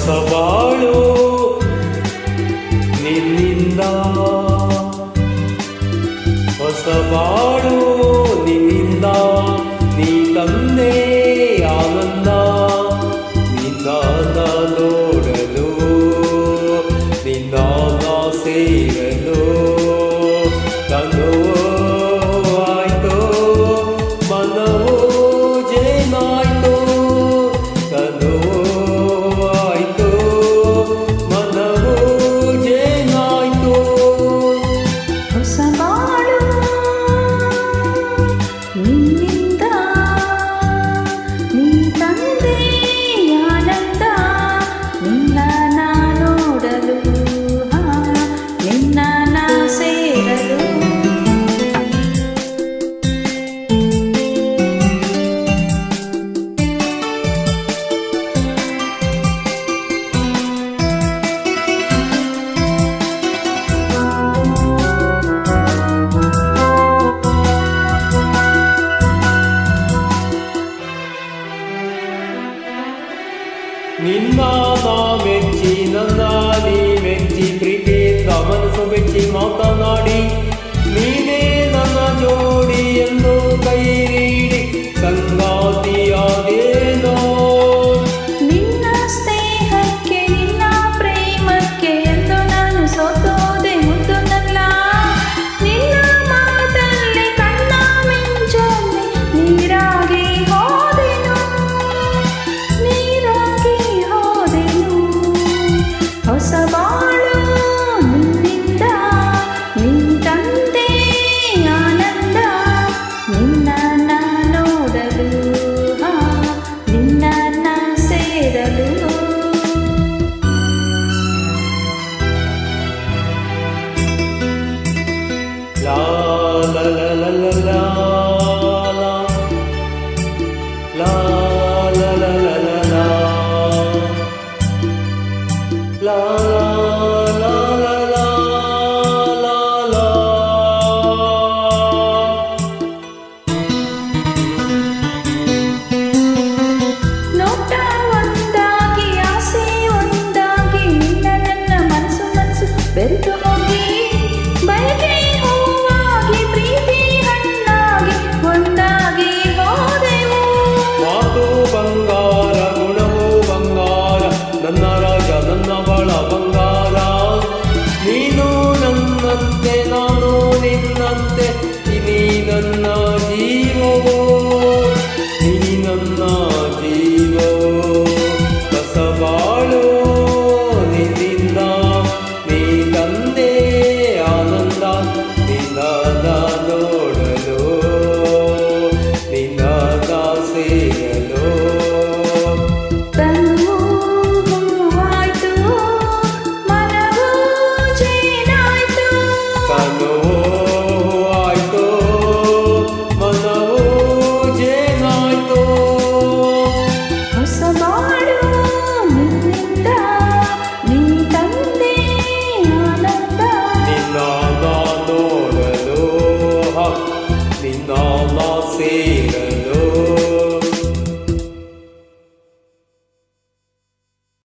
ಹೊಸ ಬಾಳು ನಿನ್ನಿಂದ, ಹೊಸ ಬಾಳು ನಿನ್ನಿಂದ, ನೀ ತಂದೆ ಆನಂದ, ನಿನ್ನ ನೋಡಲು, ನಿನ್ನ ಸೇರಲು ತನುವು ಆಯ್ತು, ಮನವು ಜೇನಾಯ್ತು, ತನುವು ಆಯ್ತು, ಮನವು ಜೇನಾಯ್ತು. ಹೊಸ ಬಾಳು ನಿನ್ನಿಂದ, ನೀ ತಂದೆ ಆನಂದ, ನಿನ್ನ ನೋಡಲು, ನಿನ್ನ ಸೇರಲು. ನಿನ್ನ ನಾ ಮೆಚ್ಚಿ, ನನ್ನ ನೀ ಮೆಚ್ಚಿ, ಪ್ರೀತಿಯಿಂದ ಮನಸ್ಸು ಬೆಚ್ಚಿ ಮಾತನಾಡಿ, ನೀನೇ ನನ್ನ ಜೋಡಿ ಎಂದು ಕೈ ನೀಡಿ ಸಂಗಾತಿಯಾದೇನೋ. ನಿನ್ನ ಸ್ನೇಹಕ್ಕೆ, ನಿನ್ನ ಪ್ರೇಮಕ್ಕೆ ಎಂದು ನಾನು ಸೋತೋದೆ ಮುದ್ದು ನನ್ನ. ನಿನ್ನ ಮಾತಲ್ಲಿ ಕಣ್ಣ ಮಿಂಚಲ್ಲಿ ನೀರಾಗಿ ಹೋದೆನು, ನೀರಾಗಿ ಹೋದೆನು. ಹೊಸ ಬಾಳು ನಿನ್ನಿಂದ, ನೀ ತಂದೆ ಆನಂದ, ನಿನ್ನ ನೋಡಲು, ನಿನ್ನ ಸೇರಲು. ಲಾ ಲಾ ಲಾ ಲಾ ಲಾ ಲಾ ಲಾ ಲಾ ಲಾ ಲಾ ಲಾ ಲಾ ಲಾ ಲಾ ಲಾ ಲಾ. ನೋಟ ಒಂದಾಗಿ, ಆಸೆ ಒಂದಾಗಿ, ನಿನ್ನ ನನ್ನ ಮನಸ್ಸು ಮನಸ್ಸು ಬೆರೆತು ಹೋಗಿ, ಬಯಕೆ ಹೂವಾಗಿ, ಪ್ರೀತಿ ಹಣ್ಣಾಗಿ ಒಂದಾಗಿ ಹೋದೆವು. ಮಾತು ಬಂಗಾರ, ಗುಣವು ಬಂಗಾರ, ನನ್ನ ರಾಜ ನನ್ನ ಬಾಳ ಬಂಗಾರ. ನೀನು ನನ್ನಂತೆ, ನಾನು ನಿನ್ನಂತೆ, ನೀ ನನ್ನ ಜೀವವೋ, ನೀ ನನ್ನ ಜೀವವೋ. ಹೊಸ ಬಾಳು ನಿನ್ನಿಂದ, ನೀ ತಂದೆ ಆನಂದ, ನಿನ್ನ ನೋಡಲು, ನಿನ್ನ ಸೇರಲು. ತನುವು ಹೂವಾಯ್ತು, ಮನವು ಜೇನಾಯ್ತು, ತನುವು ಆಯ್ತು, ಮನವು ಜೇನಾಯ್ತು. ಹೊಸ ಬಾಳು ನಿನ್ನಿಂದ, ನೀ ತಂದೆ ಆನಂದ, ನಿನ್ನ ನೋಡಲು, ನಿನ್ನ ಸೇರಲು.